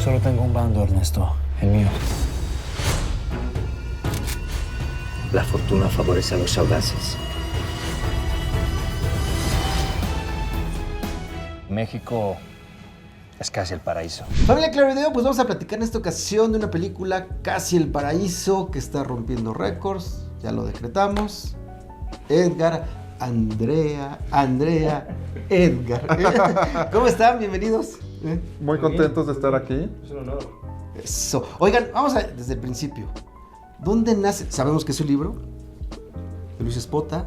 solo tengo un bando, Ernesto, el mío. La fortuna favorece a los audaces. México es casi el paraíso. Familia Claro Video, pues vamos a platicar en esta ocasión de una película Casi el Paraíso que está rompiendo récords, ya lo decretamos. Edgar, Andrea, Edgar. ¿Cómo están? Bienvenidos. Muy contentos de estar aquí. Es un honor. Eso. Oigan, vamos a desde el principio. ¿Dónde nace? Sabemos que es un libro de Luis Espota.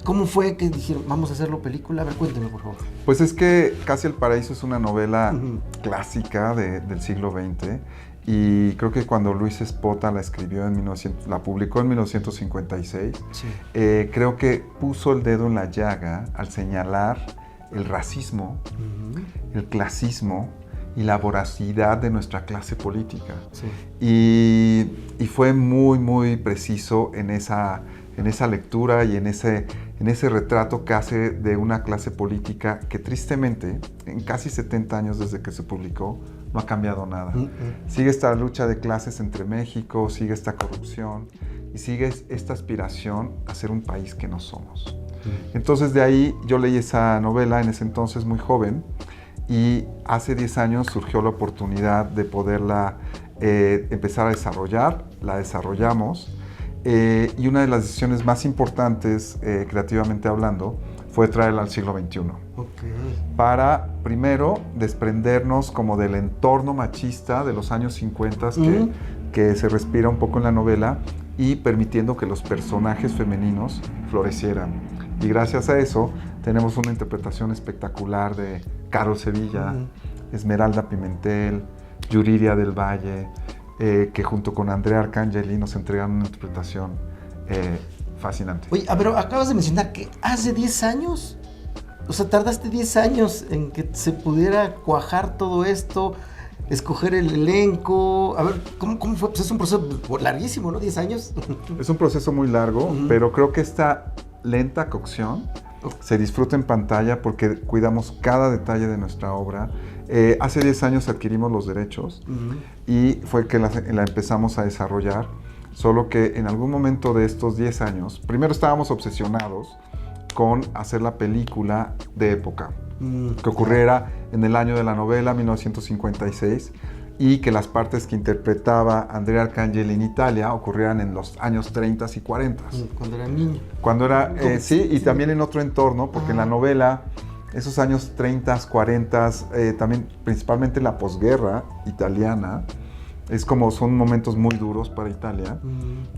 ¿Cómo fue que dijeron, vamos a hacerlo película? A ver, cuénteme, por favor. Pues es que Casi el Paraíso es una novela clásica del siglo XX y creo que cuando Luis Espota la escribió la publicó en 1956, Sí. creo que puso el dedo en la llaga al señalar el racismo, el clasismo y la voracidad de nuestra clase política. Sí. Y fue muy, muy preciso en esa lectura y en ese retrato que hace de una clase política que tristemente, en casi 70 años desde que se publicó, no ha cambiado nada. Sigue esta lucha de clases entre México, sigue esta corrupción y sigue esta aspiración a ser un país que no somos. Entonces de ahí yo leí esa novela en ese entonces muy joven y hace 10 años surgió la oportunidad de poderla empezar a desarrollar, la desarrollamos. Y una de las decisiones más importantes, creativamente hablando, fue traerla al siglo XXI. Okay. Para, primero, desprendernos como del entorno machista de los años 50 que se respira un poco en la novela y permitiendo que los personajes femeninos florecieran. Y gracias a eso tenemos una interpretación espectacular de Carol Sevilla, Esmeralda Pimentel, Yuriria del Valle, que junto con Andrea Arcangeli nos entregan una interpretación fascinante. Oye, pero acabas de mencionar que hace 10 años, o sea, tardaste 10 años en que se pudiera cuajar todo esto, escoger el elenco. A ver, ¿cómo fue? Pues es un proceso larguísimo, ¿no? 10 años. Es un proceso muy largo, pero creo que esta lenta cocción se disfruta en pantalla porque cuidamos cada detalle de nuestra obra. Hace 10 años adquirimos los derechos y fue que la empezamos a desarrollar, solo que en algún momento de estos 10 años, primero estábamos obsesionados con hacer la película de época, que ocurriera en el año de la novela, 1956, y que las partes que interpretaba Andrea Arcangeli en Italia ocurrieran en los años 30 y 40. Cuando era niño. Cuando era, sí, y también en otro entorno, porque en la novela, esos años 30, 40, también principalmente la posguerra italiana, son momentos muy duros para Italia,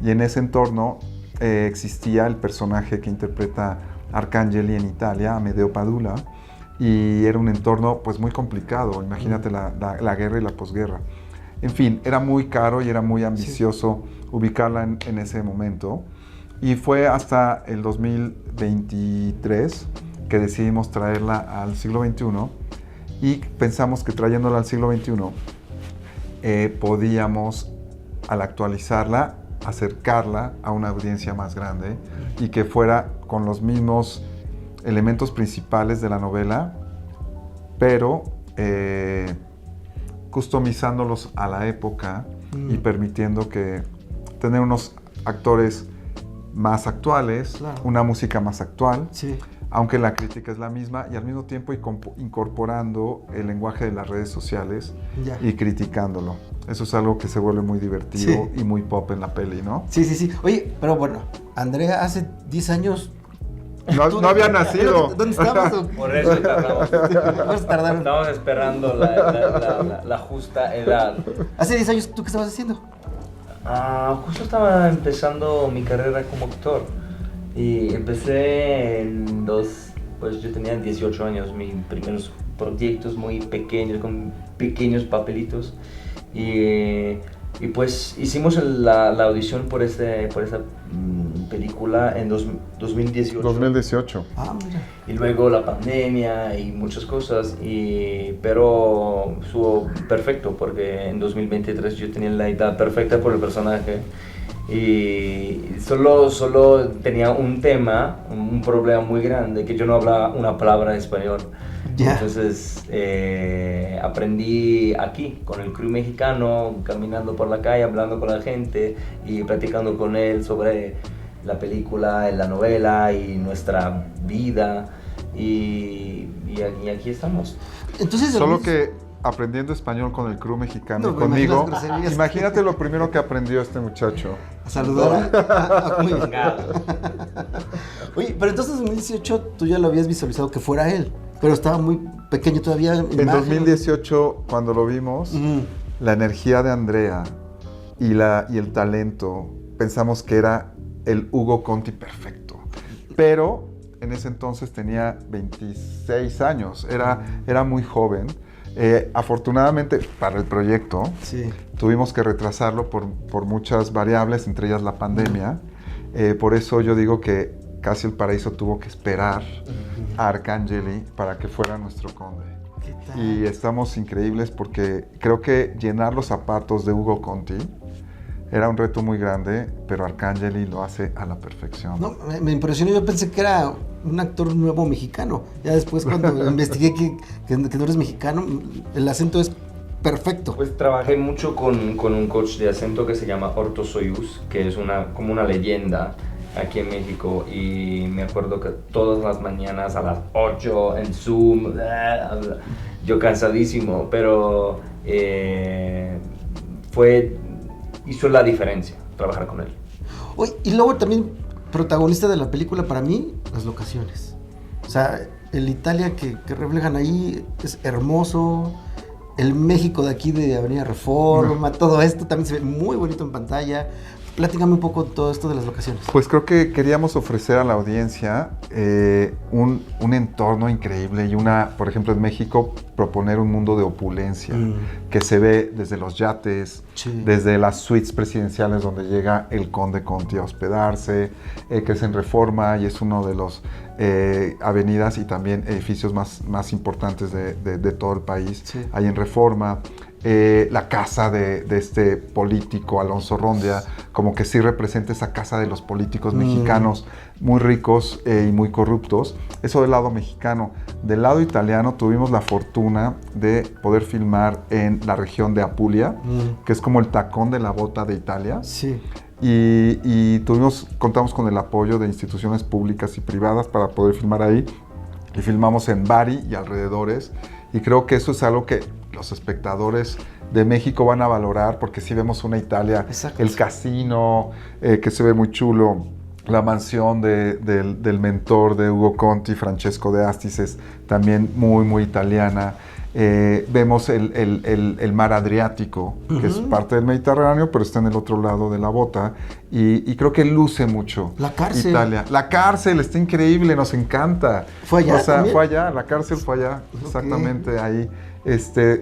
y en ese entorno existía el personaje que interpreta Arcangeli en Italia, Amedeo Padula, y era un entorno pues muy complicado, imagínate la guerra y la posguerra. En fin, era muy caro y era muy ambicioso ubicarla en ese momento, y fue hasta el 2023 que decidimos traerla al siglo XXI, y pensamos que trayéndola al siglo XXI podíamos, al actualizarla, acercarla a una audiencia más grande y que fuera con los mismos elementos principales de la novela, pero customizándolos a la época y permitiendo tener unos actores más actuales, Claro. una música más actual, Sí. aunque la crítica es la misma, y al mismo tiempo incorporando el lenguaje de las redes sociales Ya. y criticándolo. Eso es algo que se vuelve muy divertido y muy pop en la peli, ¿no? Sí. Oye, pero bueno, Andrea, hace 10 años... No había nacido. ¿Dónde estabas? Por eso tardamos. ¿Cuánto tardaron? Estamos esperando la justa edad. Hace 10 años, ¿tú qué estabas haciendo? Justo estaba empezando mi carrera como actor. Y empecé pues yo tenía 18 años, mis primeros proyectos muy pequeños, con pequeños papelitos. Y pues hicimos la audición por esta película en 2018. 2018. Mira. Y luego la pandemia y muchas cosas, pero estuvo perfecto porque en 2023 yo tenía la edad perfecta por el personaje Y solo tenía un tema, un problema muy grande, que yo no hablaba una palabra de español. Ya. Entonces aprendí aquí, con el crew mexicano, caminando por la calle, hablando con la gente y platicando con él sobre la película, la novela y nuestra vida. Y aquí estamos. Entonces, Solo Luis, que aprendiendo español con el crew mexicano No, y me imagino conmigo, las groserías. imagínate lo primero que aprendió este muchacho. a saludar muy bien. Chingado. Oye, pero entonces en 2018 tú ya lo habías visualizado que fuera él, pero estaba muy pequeño todavía. En 2018, cuando lo vimos, la energía de Andrea y el talento, pensamos que era el Ugo Conti perfecto. Pero en ese entonces tenía 26 años, era muy joven. Afortunadamente para el proyecto Sí. tuvimos que retrasarlo por muchas variables, entre ellas la pandemia. Por eso yo digo que Casi el Paraíso tuvo que esperar a Arcangeli para que fuera nuestro conde. ¿Qué tal? Y estamos increíbles porque creo que llenar los zapatos de Ugo Conti era un reto muy grande, pero Arcangeli lo hace a la perfección. No, me impresionó, yo pensé que era un actor nuevo mexicano. Ya después cuando investigué que no eres mexicano, el acento es perfecto. Pues trabajé mucho con un coach de acento que se llama Orto Soyuz, que es como una leyenda aquí en México, y me acuerdo que todas las mañanas a las 8 en Zoom, yo cansadísimo, pero hizo la diferencia trabajar con él. Oye, y luego también protagonista de la película para mí, las locaciones. O sea, el Italia que reflejan ahí es hermoso. El México de aquí de Avenida Reforma, todo esto también se ve muy bonito en pantalla. Platícame un poco todo esto de las locaciones. Pues creo que queríamos ofrecer a la audiencia un entorno increíble y por ejemplo en México, proponer un mundo de opulencia que se ve desde los yates, Sí. desde las suites presidenciales donde llega el conde Conti a hospedarse, que es en Reforma y es uno de los avenidas y también edificios más importantes de todo el país, Sí. ahí en Reforma. La casa de este político Alonso Rondia, como que sí representa esa casa de los políticos mexicanos muy ricos y muy corruptos. Eso del lado mexicano. Del lado italiano tuvimos la fortuna de poder filmar en la región de Apulia, que es como el tacón de la bota de Italia. Sí. Y contamos con el apoyo de instituciones públicas y privadas para poder filmar ahí. Y filmamos en Bari y alrededores. Y creo que eso es algo que los espectadores de México van a valorar, porque sí vemos una Italia, Exacto. el casino, que se ve muy chulo, la mansión del mentor de Ugo Conti, Francesco de Astis, es también muy, muy italiana. Vemos el mar Adriático, que es parte del Mediterráneo, pero está en el otro lado de la bota, y creo que luce mucho La cárcel. Italia. La cárcel está increíble, nos encanta. ¿Fue allá O sea, también? fue allá, la cárcel fue allá, Ok. exactamente ahí.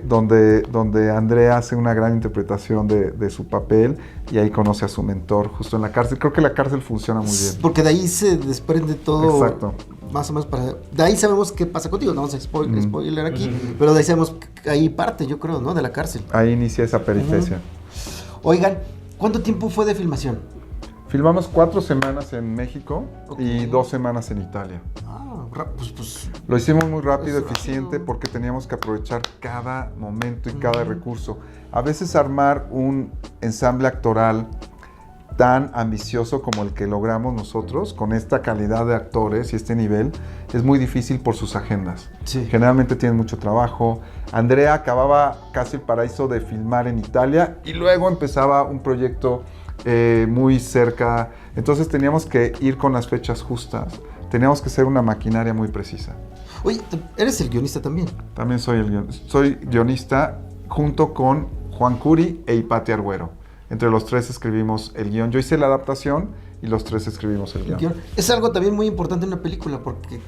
Donde Andrea hace una gran interpretación de su papel y ahí conoce a su mentor justo en la cárcel. Creo que la cárcel funciona muy bien. Porque de ahí se desprende todo. Exacto. Más o menos de ahí sabemos qué pasa contigo. No vamos a spoiler aquí, pero de ahí sabemos que ahí parte, yo creo, ¿no? De la cárcel. Ahí inicia esa peripecia. Oigan, ¿cuánto tiempo fue de filmación? Filmamos 4 semanas en México y 2 semanas en Italia. Ah, pues Lo hicimos muy rápido, Es eficiente, rápido. porque teníamos que aprovechar cada momento y cada recurso. A veces armar un ensamble actoral tan ambicioso como el que logramos nosotros, con esta calidad de actores y este nivel, es muy difícil por sus agendas. Sí. Generalmente tienen mucho trabajo. Andrea acababa Casi el Paraíso de filmar en Italia y luego empezaba un proyecto muy cerca. Entonces teníamos que ir con las fechas justas. Teníamos que ser una maquinaria muy precisa. Oye, eres el guionista también. También soy guionista junto con Juan Curi e Hipatia Arguero. Entre los 3 escribimos el guión. Yo hice la adaptación y los 3 escribimos el guión. Es algo también muy importante en una película porque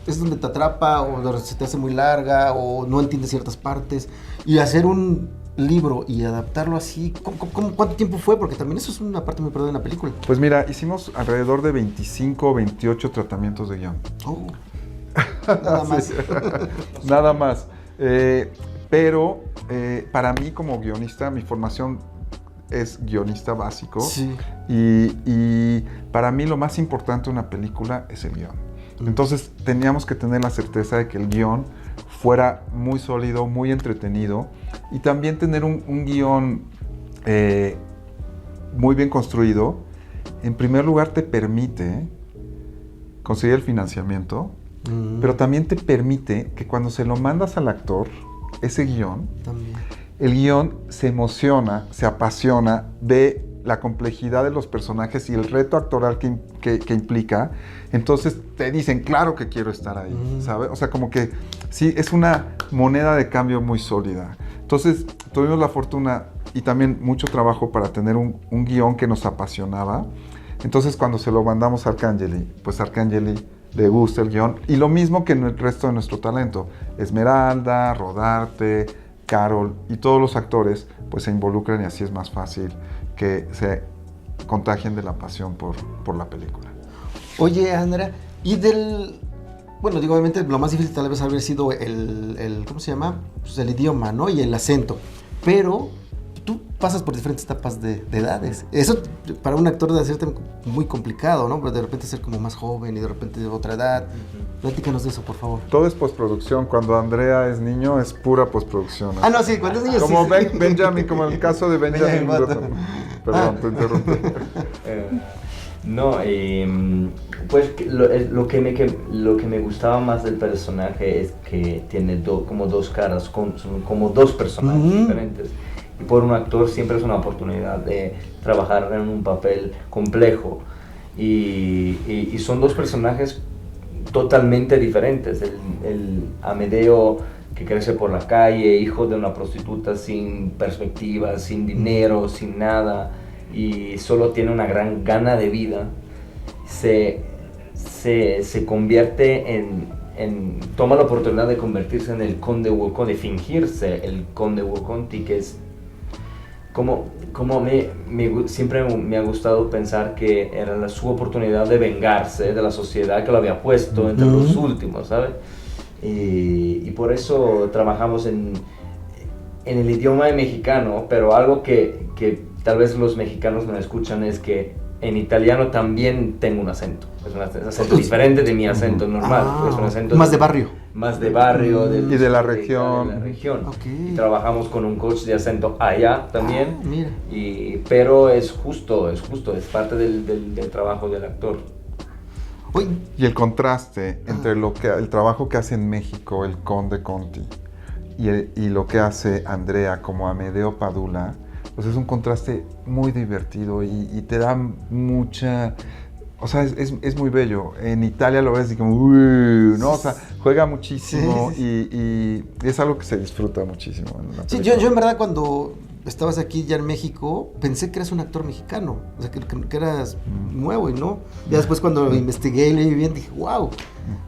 es donde te atrapa o donde se te hace muy larga o no entiendes ciertas partes. Y hacer un libro y adaptarlo así, ¿cuánto tiempo fue? Porque también eso es una parte muy importante de una película. Pues mira, hicimos alrededor de 25 o 28 tratamientos de guión. Oh, nada más. Sí. Nada más. Pero para mí como guionista, mi formación es guionista básico. Sí. Y para mí lo más importante de una película es el guión. Entonces teníamos que tener la certeza de que el guión fuera muy sólido, muy entretenido, y también tener un guión muy bien construido. En primer lugar, te permite conseguir el financiamiento, pero también te permite que cuando se lo mandas al actor, ese guión, el guión se emociona, se apasiona, ve la complejidad de los personajes y el reto actoral que implica. Entonces te dicen, claro que quiero estar ahí, ¿sabes? O sea, como que sí, es una moneda de cambio muy sólida. Entonces tuvimos la fortuna y también mucho trabajo para tener un guión que nos apasionaba. Entonces cuando se lo mandamos a Arcangeli, pues a Arcangeli le gusta el guión. Y lo mismo que en el resto de nuestro talento. Esmeralda, Rodarte, Carol y todos los actores pues se involucran y así es más fácil que se contagien de la pasión por la película. Oye, Andrea, y bueno, digo, obviamente lo más difícil tal vez haber sido el ¿cómo se llama? Pues el idioma, ¿no? Y el acento. Pero tú pasas por diferentes etapas de edades. Eso para un actor debe ser muy complicado, ¿no? De repente ser como más joven y de repente de otra edad. Platícanos de eso, por favor. Todo es postproducción. Cuando Andrea es niño, es pura postproducción. Ah, no, sí, cuando es niño como sí. Benjamin, como en el caso de Benjamin Button. Perdón, te interrumpí. No, pues lo que me gustaba más del personaje es que tiene como dos caras, son como dos personajes diferentes. Y por un actor siempre es una oportunidad de trabajar en un papel complejo. Y son dos personajes totalmente diferentes. El Amedeo que crece por la calle, hijo de una prostituta sin perspectiva, sin dinero, sin nada, y solo tiene una gran gana de vida, se convierte toma la oportunidad de convertirse en el conde Wuokonti, de fingirse el conde Wuokonti, que es siempre me ha gustado pensar que era su oportunidad de vengarse de la sociedad que lo había puesto entre los últimos, ¿sabes? Y por eso trabajamos en el idioma mexicano, pero algo que tal vez los mexicanos no escuchan es que en italiano también tengo un acento. Es un acento diferente de mi acento normal. Es un acento más de barrio. Más de barrio. Y de la región. Okay. Y trabajamos con un coach de acento allá también. Mira. Pero es justo, es parte del trabajo del actor. Uy. Y el contraste entre el trabajo que hace en México el conde Conti y lo que hace Andrea como Amedeo Padula, pues es un contraste muy divertido y te da mucha... O sea, es muy bello. En Italia lo ves y como... ¿no? O sea, juega muchísimo y es algo que se disfruta muchísimo. Sí, yo en verdad cuando estabas aquí ya en México, pensé que eras un actor mexicano. O sea, que eras nuevo y no. Ya después cuando lo investigué y leí bien, dije, wow.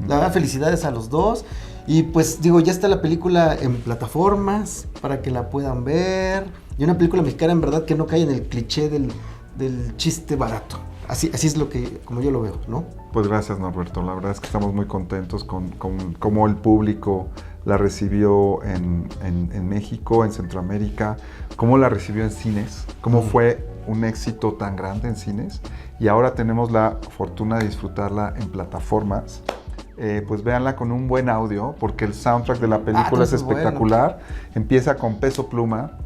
La verdad, felicidades a los dos. Y pues digo, ya está la película en plataformas para que la puedan ver. Y una película mexicana en verdad que no cae en el cliché del chiste barato. Así es como yo lo veo, ¿no? Pues gracias, Norberto. La verdad es que estamos muy contentos con cómo el público la recibió en México, en Centroamérica, cómo la recibió en cines, cómo fue un éxito tan grande en cines. Y ahora tenemos la fortuna de disfrutarla en plataformas. Pues véanla con un buen audio, porque el soundtrack de la película es espectacular. Bueno. Empieza con Peso Pluma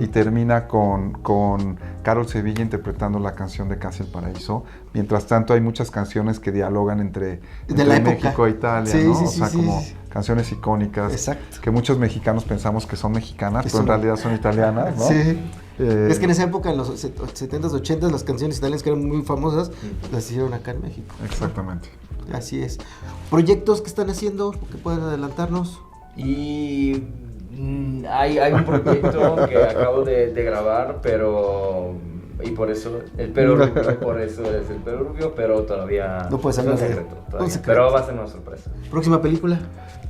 y termina con Carol Sevilla interpretando la canción de Casi el Paraíso. Mientras tanto, hay muchas canciones que dialogan entre México e Italia, ¿no? O sea, como canciones icónicas. Exacto. Que muchos mexicanos pensamos que son mexicanas, pero en realidad son italianas, ¿no? Sí. Es que en esa época, en los 70s, 80s, las canciones italianas que eran muy famosas, las hicieron acá en México. Exactamente. Así es. ¿Proyectos que están haciendo que pueden adelantarnos? Y hay un proyecto que acabo de grabar, y por eso el pelo rubio, por eso es el pelo rubio, pero todavía no puede ser un secreto, pero va a ser una sorpresa. ¿Próxima película?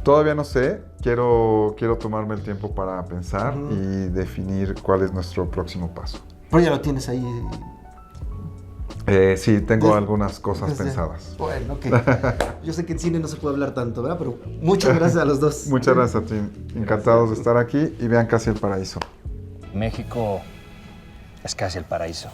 Todavía no sé, quiero tomarme el tiempo para pensar y definir cuál es nuestro próximo paso. Pero ya lo tienes ahí. Sí, tengo algunas cosas pensadas. Bueno, ok. Yo sé que en cine no se puede hablar tanto, ¿verdad? Pero muchas gracias a los dos. Muchas gracias a ti. Encantados de estar aquí y vean Casi el Paraíso. México Es casi el paraíso.